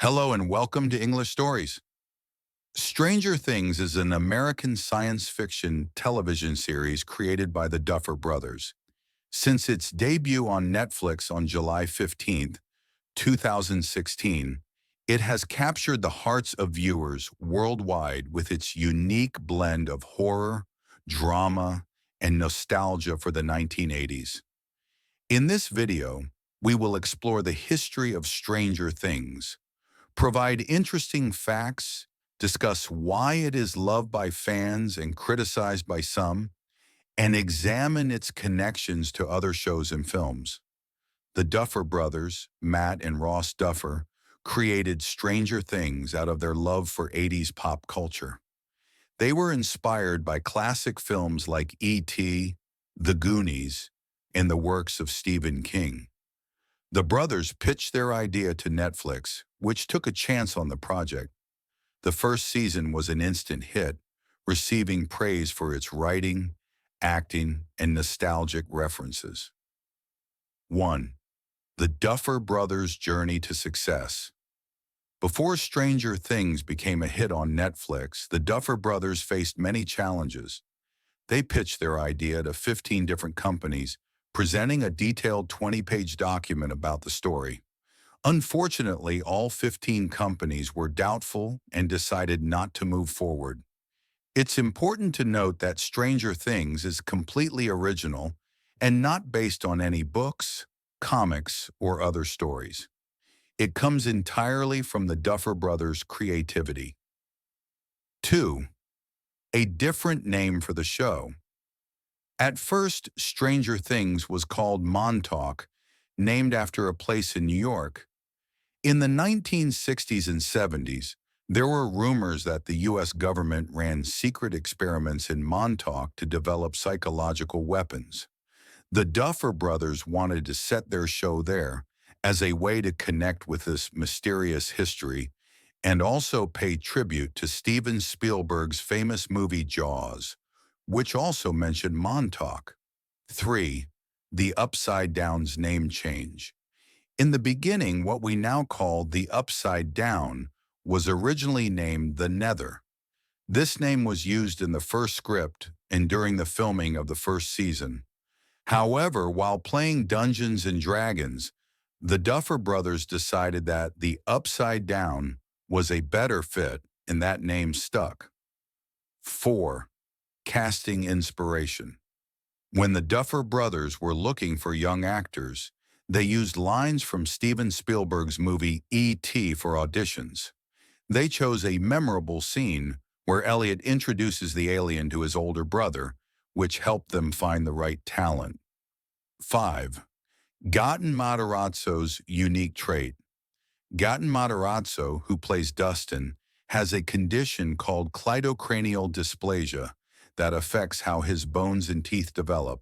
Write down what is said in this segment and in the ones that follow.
Hello and welcome to English Stories. Stranger Things is an American science fiction television series created by the Duffer Brothers. Since its debut on Netflix on July 15th, 2016, it has captured the hearts of viewers worldwide with its unique blend of horror, drama, and nostalgia for the 1980s. In this video, we will explore the history of Stranger Things, provide interesting facts, discuss why it is loved by fans and criticized by some, and examine its connections to other shows and films. The Duffer Brothers, Matt and Ross Duffer, created Stranger Things out of their love for 80s pop culture. They were inspired by classic films like E.T., The Goonies, and the works of Stephen King. The brothers pitched their idea to Netflix, which took a chance on the project. The first season was an instant hit, receiving praise for its writing, acting, and nostalgic references. 1. The Duffer Brothers' Journey to Success. Before Stranger Things became a hit on Netflix, the Duffer Brothers faced many challenges. They pitched their idea to 15 different companies, presenting a detailed 20-page document about the story. Unfortunately, all 15 companies were doubtful and decided not to move forward. It's important to note that Stranger Things is completely original and not based on any books, comics, or other stories. It comes entirely from the Duffer Brothers' creativity. 2. A different name for the show. At first, Stranger Things was called Montauk, named after a place in New York. In the 1960s and 70s, there were rumors that the U.S. government ran secret experiments in Montauk to develop psychological weapons. The Duffer Brothers wanted to set their show there as a way to connect with this mysterious history and also pay tribute to Steven Spielberg's famous movie Jaws, which also mentioned Montauk. 3. The Upside Down's name change. In the beginning, what we now call the Upside Down was originally named the Nether. This name was used in the first script and during the filming of the first season. However, while playing Dungeons and Dragons, the Duffer Brothers decided that the Upside Down was a better fit, and that name stuck. 4. Casting inspiration. When the Duffer Brothers were looking for young actors, they used lines from Steven Spielberg's movie E.T. for auditions. They chose a memorable scene where Elliot introduces the alien to his older brother, which helped them find the right talent. 5. Gaten Matarazzo's unique trait. Gaten Matarazzo, who plays Dustin, has a condition called cleidocranial dysplasia that affects how his bones and teeth develop.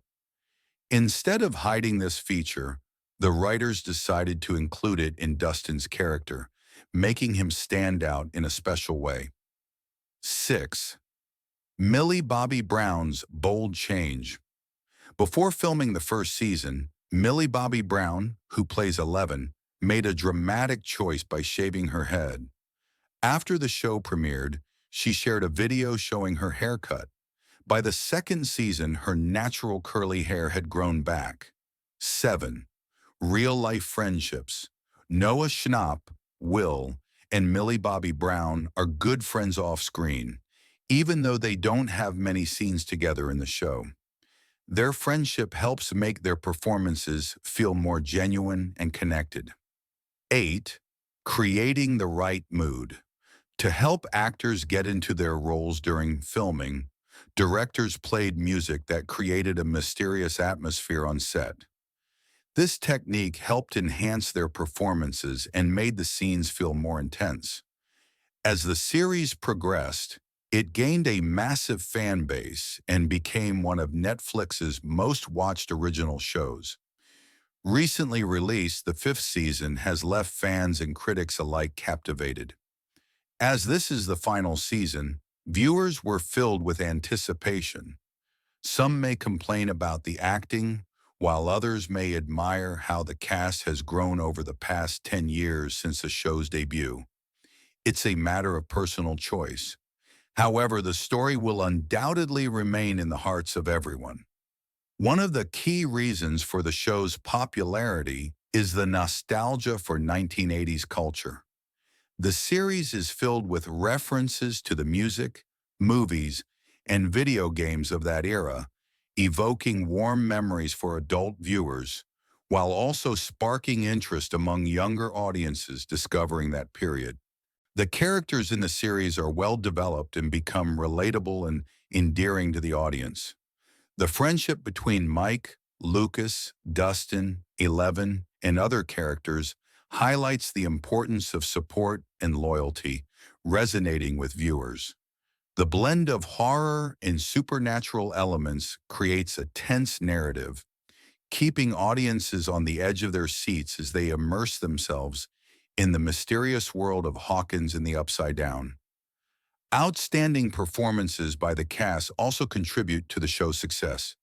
Instead of hiding this feature, the writers decided to include it in Dustin's character, making him stand out in a special way. 6. Millie Bobby Brown's bold change. Before filming the first season, Millie Bobby Brown, who plays 11, made a dramatic choice by shaving her head. After the show premiered, she shared a video showing her haircut. By the second season, her natural curly hair had grown back. 7. Real-life friendships. Noah Schnapp, Will, and Millie Bobby Brown are good friends off-screen, even though they don't have many scenes together in the show. Their friendship helps make their performances feel more genuine and connected. 8. Creating the right mood. To help actors get into their roles during filming, directors played music that created a mysterious atmosphere on set. This technique helped enhance their performances and made the scenes feel more intense. As the series progressed, it gained a massive fan base and became one of Netflix's most watched original shows. Recently released, the fifth season has left fans and critics alike captivated. As this is the final season, viewers were filled with anticipation. Some may complain about the acting while others may admire how the cast has grown over the past 10 years since the show's debut. It's a matter of personal choice. However, the story will undoubtedly remain in the hearts of everyone. One of the key reasons for the show's popularity is the nostalgia for 1980s culture. The series is filled with references to the music, movies, and video games of that era, evoking warm memories for adult viewers, while also sparking interest among younger audiences discovering that period. The characters in the series are well developed and become relatable and endearing to the audience. The friendship between Mike, Lucas, Dustin, Eleven, and other characters highlights the importance of support and loyalty, resonating with viewers. The blend of horror and supernatural elements creates a tense narrative, keeping audiences on the edge of their seats as they immerse themselves in the mysterious world of Hawkins and the Upside Down. Outstanding performances by the cast also contribute to the show's success.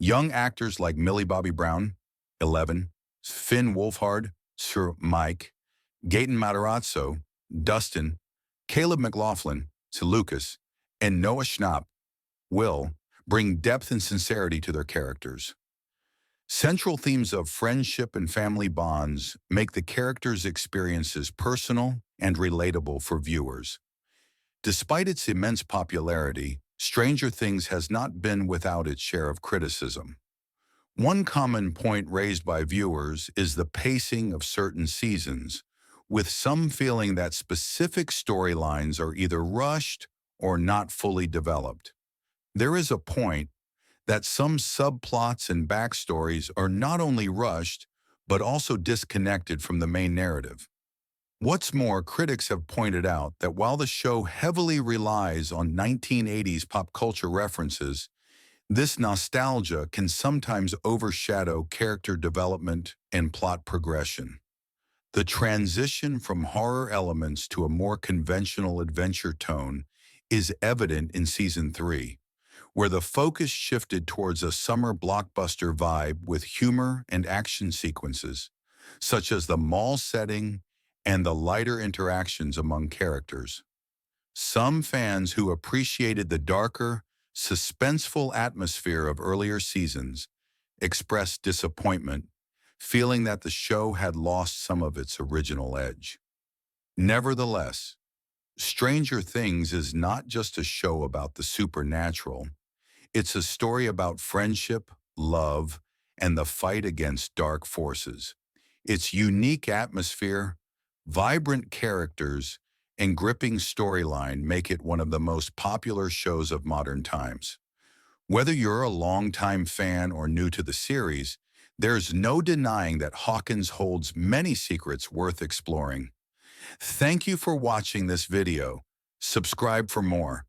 Young actors like Millie Bobby Brown, Eleven, Finn Wolfhard, Sir Mike, Gaten Matarazzo, Dustin, Caleb McLaughlin, Sir Lucas, and Noah Schnapp, Will, bring depth and sincerity to their characters. Central themes of friendship and family bonds make the characters' experiences personal and relatable for viewers. Despite its immense popularity, Stranger Things has not been without its share of criticism. One common point raised by viewers is the pacing of certain seasons, with some feeling that specific storylines are either rushed or not fully developed. There is a point that some subplots and backstories are not only rushed, but also disconnected from the main narrative. What's more, critics have pointed out that while the show heavily relies on 1980s pop culture references, this nostalgia can sometimes overshadow character development and plot progression. The transition from horror elements to a more conventional adventure tone is evident in Season 3, where the focus shifted towards a summer blockbuster vibe with humor and action sequences, such as the mall setting and the lighter interactions among characters. Some fans who appreciated the darker, suspenseful atmosphere of earlier seasons expressed disappointment, feeling that the show had lost some of its original edge. Nevertheless, Stranger Things is not just a show about the supernatural. It's a story about friendship, love, and the fight against dark forces. Its unique atmosphere, vibrant characters, and gripping storyline make it one of the most popular shows of modern times. Whether you're a longtime fan or new to the series, there's no denying that Hawkins holds many secrets worth exploring. Thank you for watching this video. Subscribe for more.